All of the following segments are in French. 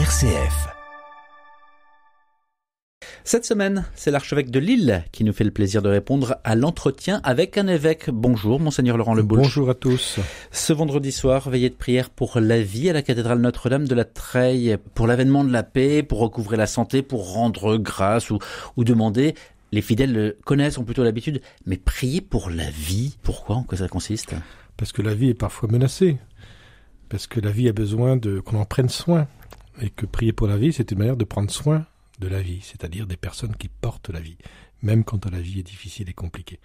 RCF. Cette semaine, c'est l'archevêque de Lille qui nous fait le plaisir de répondre à l'entretien avec un évêque. Bonjour, monseigneur Laurent Leboulch. Bonjour à tous. Ce vendredi soir, veillée de prière pour la vie à la cathédrale Notre-Dame de la Treille, pour l'avènement de la paix, pour recouvrer la santé, pour rendre grâce ou demander. Les fidèles le connaissent, ont plutôt l'habitude, mais prier pour la vie, pourquoi, en quoi ça consiste ? Parce que la vie est parfois menacée, parce que la vie a besoin qu'on en prenne soin, et que prier pour la vie, c'est une manière de prendre soin de la vie, c'est-à-dire des personnes qui portent la vie, même quand la vie est difficile et compliquée.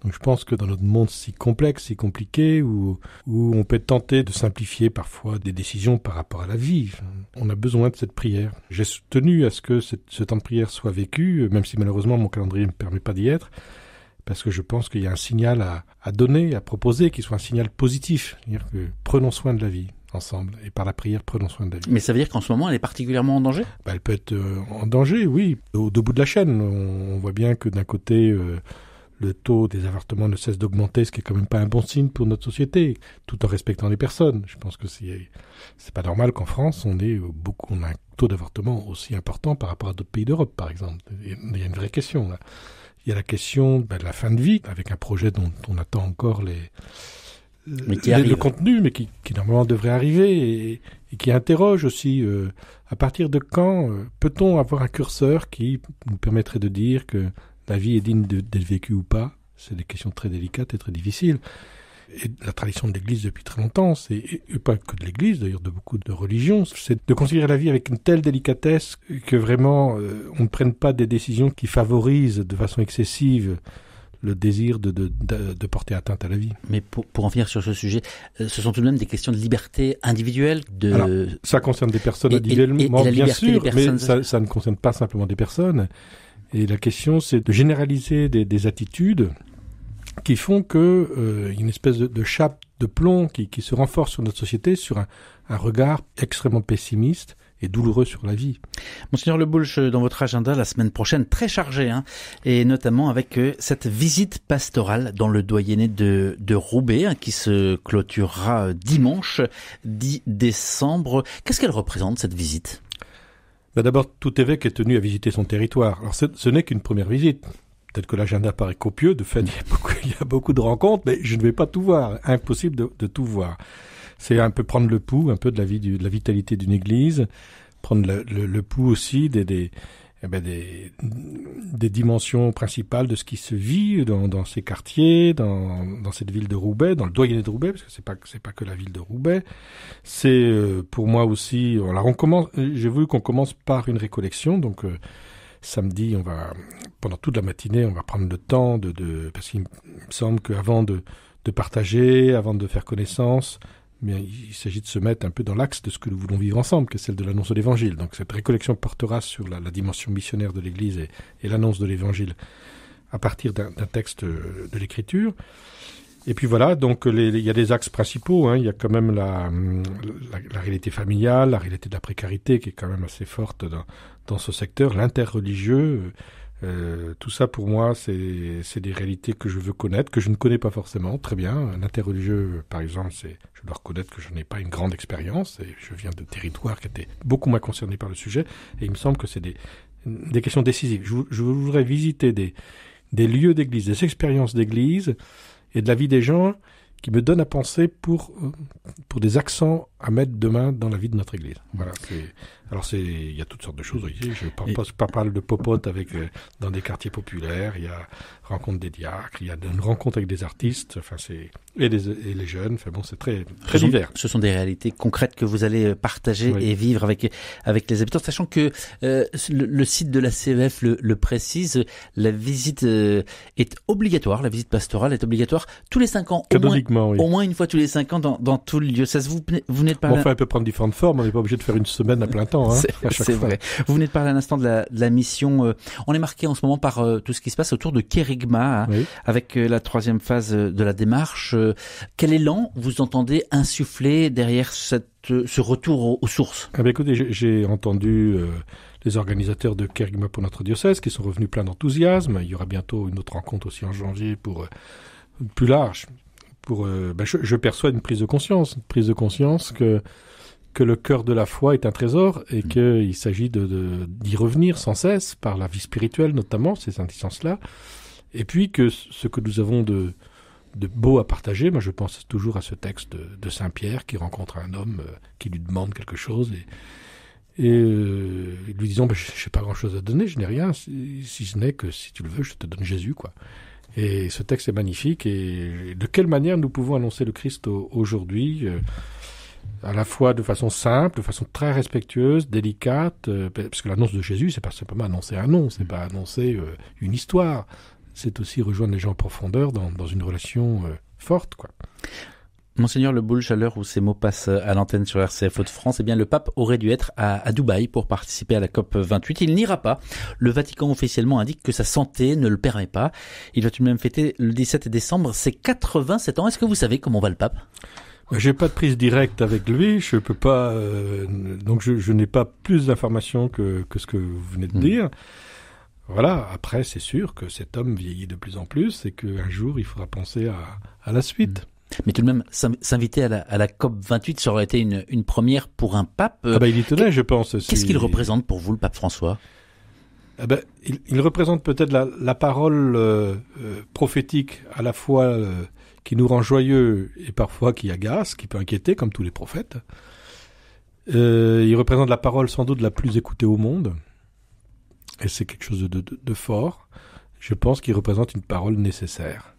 Donc je pense que dans notre monde si complexe, si compliqué, où on peut être tenté de simplifier parfois des décisions par rapport à la vie, on a besoin de cette prière. J'ai tenu à ce que ce temps de prière soit vécu, même si malheureusement mon calendrier ne me permet pas d'y être, parce que je pense qu'il y a un signal à donner, à proposer, qui soit un signal positif, c'est-à-dire que prenons soin de la vie ensemble, et par la prière, prenons soin de la vie. Mais ça veut dire qu'en ce moment, elle est particulièrement en danger ? Elle peut être en danger, oui. Au deux bouts de la chaîne, on voit bien que d'un côté, le taux des avortements ne cesse d'augmenter, ce qui est quand même pas un bon signe pour notre société, tout en respectant les personnes. Je pense que c'est pas normal qu'en France, on a un taux d'avortement aussi important par rapport à d'autres pays d'Europe, par exemple. Il y a une vraie question, là. Il y a la question de la fin de vie, avec un projet dont on attend encore le contenu, mais qui normalement devrait arriver, et qui interroge aussi à partir de quand peut-on avoir un curseur qui nous permettrait de dire que la vie est digne d'être vécue ou pas. C'est des questions très délicates et très difficiles. Et la tradition de l'Église depuis très longtemps, et pas que de l'Église, d'ailleurs de beaucoup de religions, c'est de considérer la vie avec une telle délicatesse que vraiment on ne prenne pas des décisions qui favorisent de façon excessive le désir de porter atteinte à la vie. Mais pour en finir sur ce sujet, ce sont tout de même des questions de liberté individuelle. Alors, ça concerne des personnes individuellement, bien sûr, mais ça ne concerne pas simplement des personnes. Et la question, c'est de généraliser des attitudes qui font que une espèce de chape de plomb qui se renforce sur notre société, sur un regard extrêmement pessimiste et douloureux sur la vie. Monseigneur Leboulch, dans votre agenda, la semaine prochaine, très chargé, et notamment avec cette visite pastorale dans le doyenné de Roubaix, qui se clôturera dimanche 10 décembre. Qu'est-ce qu'elle représente, cette visite ? D'abord, tout évêque est tenu à visiter son territoire. Alors, ce n'est qu'une première visite. Peut-être que l'agenda paraît copieux, de fait, il y a beaucoup de rencontres, mais je ne vais pas tout voir. Impossible de tout voir. C'est un peu prendre le pouls, un peu de la vie, de la vitalité d'une église, prendre le pouls aussi des dimensions principales de ce qui se vit dans ces quartiers, dans cette ville de Roubaix, dans le doyenné de Roubaix, parce que c'est pas que la ville de Roubaix. C'est pour moi aussi. Alors j'ai voulu qu'on commence par une récollection, donc. Samedi, pendant toute la matinée, on va prendre le temps parce qu'il me semble qu'avant de partager, avant de faire connaissance, il s'agit de se mettre un peu dans l'axe de ce que nous voulons vivre ensemble, que est celle de l'annonce de l'Évangile. Donc cette récollection portera sur la dimension missionnaire de l'Église et l'annonce de l'Évangile à partir d'un texte de l'Écriture. Et puis voilà, donc il y a des axes principaux. Il y a quand même la réalité familiale, la réalité de la précarité qui est quand même assez forte dans ce secteur, l'interreligieux. Tout ça pour moi, c'est des réalités que je veux connaître, que je ne connais pas forcément très bien. L'interreligieux, par exemple, je dois reconnaître que je n'ai pas une grande expérience et je viens de territoires qui étaient beaucoup moins concernés par le sujet. Et il me semble que c'est des questions décisives. Je voudrais visiter des lieux d'église, des expériences d'église et de la vie des gens qui me donnent à penser pour des accents à mettre demain dans la vie de notre église. Voilà. Il y a toutes sortes de choses. Je parle de popote dans des quartiers populaires. Il y a rencontre des diacres. Il y a une rencontre avec des artistes. Et les jeunes. C'est très très divers. Ce sont des réalités concrètes que vous allez partager et vivre avec les habitants, sachant que le site de la CEF le précise. La visite est obligatoire. La visite pastorale est obligatoire tous les 5 ans. Au moins une fois tous les 5 ans dans tout le diocèse. Vous venez de parler. Enfin, elle peut prendre différentes formes. On n'est pas obligé de faire une semaine à plein temps. C'est vrai. Vous venez de parler à l'instant de la mission. On est marqué en ce moment par tout ce qui se passe autour de Kérigma, avec la 3e phase de la démarche. Quel élan vous entendez insuffler derrière ce retour aux sources ? Écoutez, j'ai entendu les organisateurs de Kérigma pour notre diocèse qui sont revenus pleins d'enthousiasme. Il y aura bientôt une autre rencontre aussi en janvier pour plus large. Je perçois une prise de conscience que que le cœur de la foi est un trésor et qu'il s'agit d'y revenir sans cesse, par la vie spirituelle notamment, ces intelligences-là. Et puis que ce que nous avons de beau à partager, moi je pense toujours à ce texte de Saint Pierre qui rencontre un homme qui lui demande quelque chose et lui disant je n'ai pas grand-chose à donner, je n'ai rien, si ce n'est que si tu le veux, je te donne Jésus, quoi. Et ce texte est magnifique. Et de quelle manière nous pouvons annoncer le Christ aujourd'hui, à la fois de façon simple, de façon très respectueuse, délicate, parce que l'annonce de Jésus, c'est pas simplement annoncer un nom, c'est pas annoncer une histoire, c'est aussi rejoindre les gens en profondeur dans une relation forte, quoi. Monseigneur Le Boulch, à l'heure où ces mots passent à l'antenne sur RCF Hauts-de-France, eh bien, le pape aurait dû être à Dubaï pour participer à la COP 28. Il n'ira pas. Le Vatican officiellement indique que sa santé ne le permet pas. Il va tout de même fêter le 17 décembre ses 87 ans. Est-ce que vous savez comment va le pape ? J'ai pas de prise directe avec lui. Je peux pas, donc je n'ai pas plus d'informations que ce que vous venez de dire. Voilà. Après, c'est sûr que cet homme vieillit de plus en plus et qu'un jour, il faudra penser à la suite. Mais tout de même, s'inviter à la COP 28, ça aurait été une première pour un pape. Il y tenait, je pense. Qu'est-ce qu'il représente pour vous, le pape François ? Il représente peut-être la parole prophétique, à la fois qui nous rend joyeux et parfois qui agace, qui peut inquiéter, comme tous les prophètes. Il représente la parole sans doute la plus écoutée au monde. Et c'est quelque chose de fort. Je pense qu'il représente une parole nécessaire.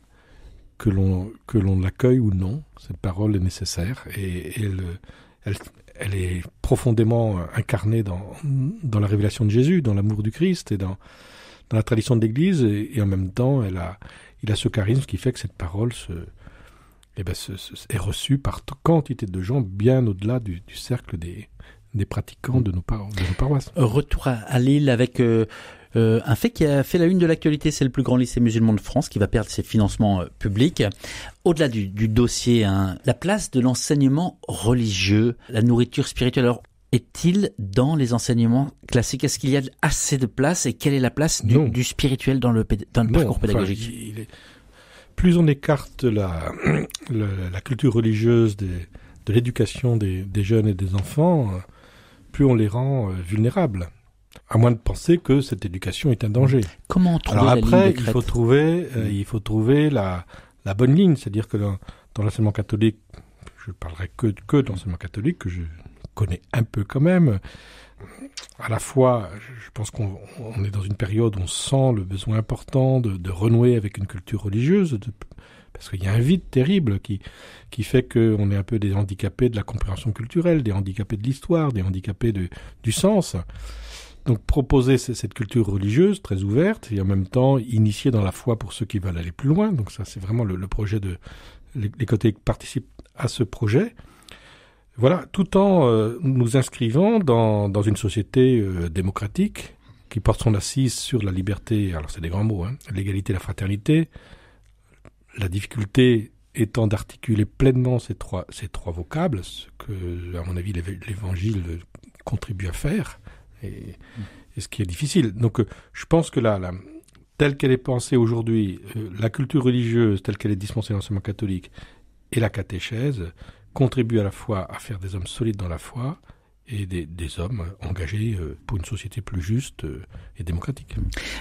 Que l'on l'accueille ou non, cette parole est nécessaire et elle est profondément incarnée dans la révélation de Jésus, dans l'amour du Christ et dans la tradition de l'Église et en même temps il a ce charisme qui fait que cette parole est reçue par quantité de gens bien au-delà du cercle des pratiquants de nos paroisses. Retour à Lille avec un fait qui a fait la une de l'actualité, c'est le plus grand lycée musulman de France qui va perdre ses financements publics. Au-delà du dossier, la place de l'enseignement religieux, la nourriture spirituelle, alors est-il dans les enseignements classiques ? Est-ce qu'il y a assez de place et quelle est la place du spirituel dans le parcours pédagogique ? Plus on écarte la culture religieuse de l'éducation des jeunes et des enfants, plus on les rend vulnérables. À moins de penser que cette éducation est un danger. Comment trouver Alors après, la ligne de crête ? il faut trouver la bonne ligne. C'est-à-dire que dans l'enseignement catholique, je parlerai que de l'enseignement catholique, que je connais un peu quand même. À la fois, je pense qu'on est dans une période où on sent le besoin important de renouer avec une culture religieuse, parce qu'il y a un vide terrible qui fait qu'on est un peu des handicapés de la compréhension culturelle, des handicapés de l'histoire, des handicapés du sens. Donc proposer cette culture religieuse très ouverte et en même temps initier dans la foi pour ceux qui veulent aller plus loin. Donc ça, c'est vraiment le projet les catholiques participent à ce projet. Voilà, tout en nous inscrivant dans une société démocratique qui porte son assise sur la liberté, alors c'est des grands mots, l'égalité et la fraternité. La difficulté étant d'articuler pleinement ces trois vocables, ce que, à mon avis, l'Évangile contribue à faire. Et ce qui est difficile. Donc, je pense que telle qu'elle est pensée aujourd'hui, la culture religieuse telle qu'elle est dispensée dans l'enseignement catholique et la catéchèse contribuent à la fois à faire des hommes solides dans la foi et des hommes engagés pour une société plus juste et démocratique.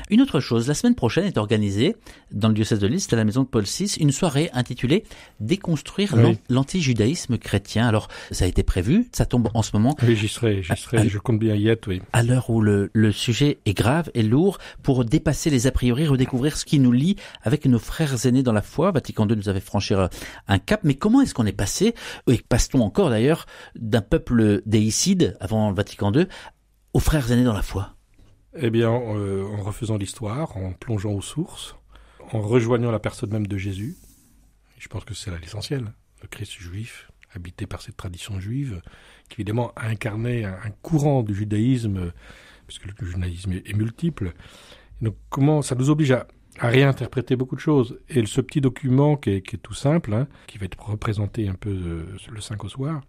Une autre chose, la semaine prochaine est organisée dans le diocèse de Lille, c'est à la maison de Paul VI, une soirée intitulée « Déconstruire l'antijudaïsme chrétien ». Alors, ça a été prévu, ça tombe en ce moment. Oui, j'y serai, je compte bien y être, oui. À l'heure où le sujet est grave et lourd, pour dépasser les a priori, redécouvrir ce qui nous lie avec nos frères aînés dans la foi. Vatican II nous avait franchi un cap, mais comment est-ce qu'on est passé, et passe-t-on encore d'ailleurs, d'un peuple déicide avant le Vatican II, aux frères aînés dans la foi? Eh bien, en refaisant l'histoire, en plongeant aux sources, en rejoignant la personne même de Jésus. Je pense que c'est là l'essentiel. Le Christ juif, habité par cette tradition juive, qui évidemment a incarné un courant du judaïsme, puisque le judaïsme est multiple. Et donc, comment ça nous oblige à réinterpréter beaucoup de choses. Et ce petit document qui est tout simple, qui va être représenté un peu le 5 au soir,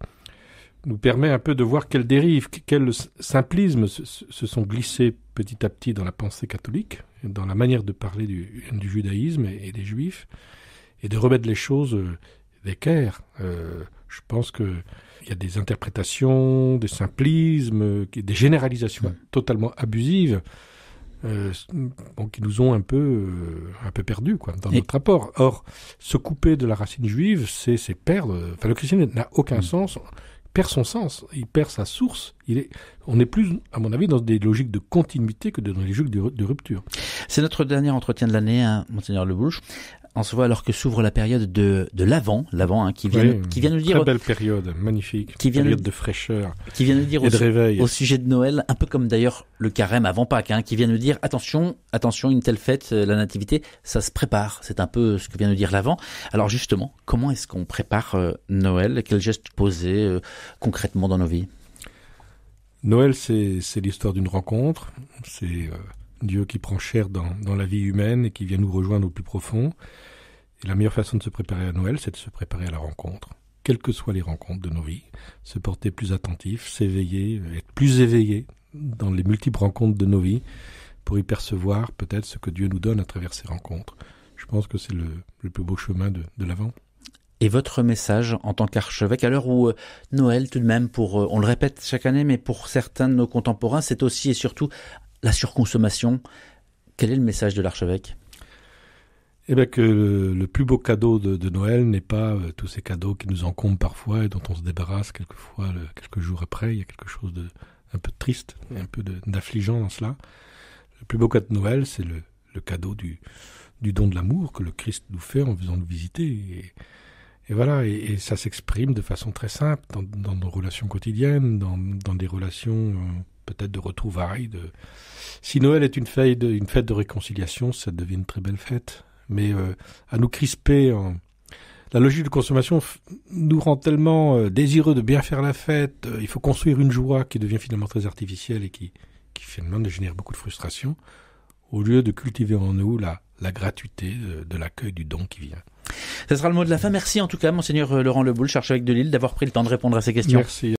nous permet un peu de voir quelles dérives, quels simplismes se sont glissés petit à petit dans la pensée catholique, dans la manière de parler du judaïsme et des juifs, et de remettre les choses d'équerre. Je pense que il y a des interprétations, des simplismes, des généralisations totalement abusives qui nous ont un peu perdus dans notre rapport. Or, se couper de la racine juive, c'est perdre. Enfin, le christianisme n'a aucun sens. Perd son sens, il perd sa source. On est plus, à mon avis, dans des logiques de continuité que dans des logiques de rupture. C'est notre dernier entretien de l'année, Monseigneur Lebouche. On se voit alors que s'ouvre la période de l'Avent, qui vient nous dire... Très belle période, magnifique, période de fraîcheur qui vient nous dire et de réveil. Au sujet de Noël, un peu comme d'ailleurs le carême avant Pâques, qui vient nous dire attention, une telle fête, la nativité, ça se prépare. C'est un peu ce que vient nous dire l'Avent. Alors justement, comment est-ce qu'on prépare Noël? Quels gestes poser concrètement dans nos vies? Noël, c'est l'histoire d'une rencontre. C'est Dieu qui prend chair dans la vie humaine et qui vient nous rejoindre au plus profond. Et la meilleure façon de se préparer à Noël, c'est de se préparer à la rencontre. Quelles que soient les rencontres de nos vies, se porter plus attentif, s'éveiller, être plus éveillé dans les multiples rencontres de nos vies pour y percevoir peut-être ce que Dieu nous donne à travers ces rencontres. Je pense que c'est le plus beau chemin de l'Avent. Et votre message en tant qu'archevêque, à l'heure où Noël tout de même, on le répète chaque année, mais pour certains de nos contemporains, c'est aussi et surtout la surconsommation. Quel est le message de l'archevêque? Eh bien que le plus beau cadeau de Noël n'est pas tous ces cadeaux qui nous encombrent parfois et dont on se débarrasse quelquefois quelques jours après. Il y a quelque chose un peu triste, un peu d'affligeant dans cela. Le plus beau cadeau de Noël, c'est le cadeau du don de l'amour que le Christ nous fait en faisant nous visiter. Et voilà, et ça s'exprime de façon très simple dans nos relations quotidiennes, dans des relations peut-être de retrouvailles. Si Noël est une fête de réconciliation, ça devient une très belle fête. Mais à nous crisper, la logique de consommation nous rend tellement désireux de bien faire la fête. Il faut construire une joie qui devient finalement très artificielle et qui finalement génère beaucoup de frustration, au lieu de cultiver en nous la gratuité de l'accueil du don qui vient. Ce sera le mot de la fin. Merci en tout cas, Monseigneur Laurent Lebouche, archevêque de Lille, d'avoir pris le temps de répondre à ces questions. Merci.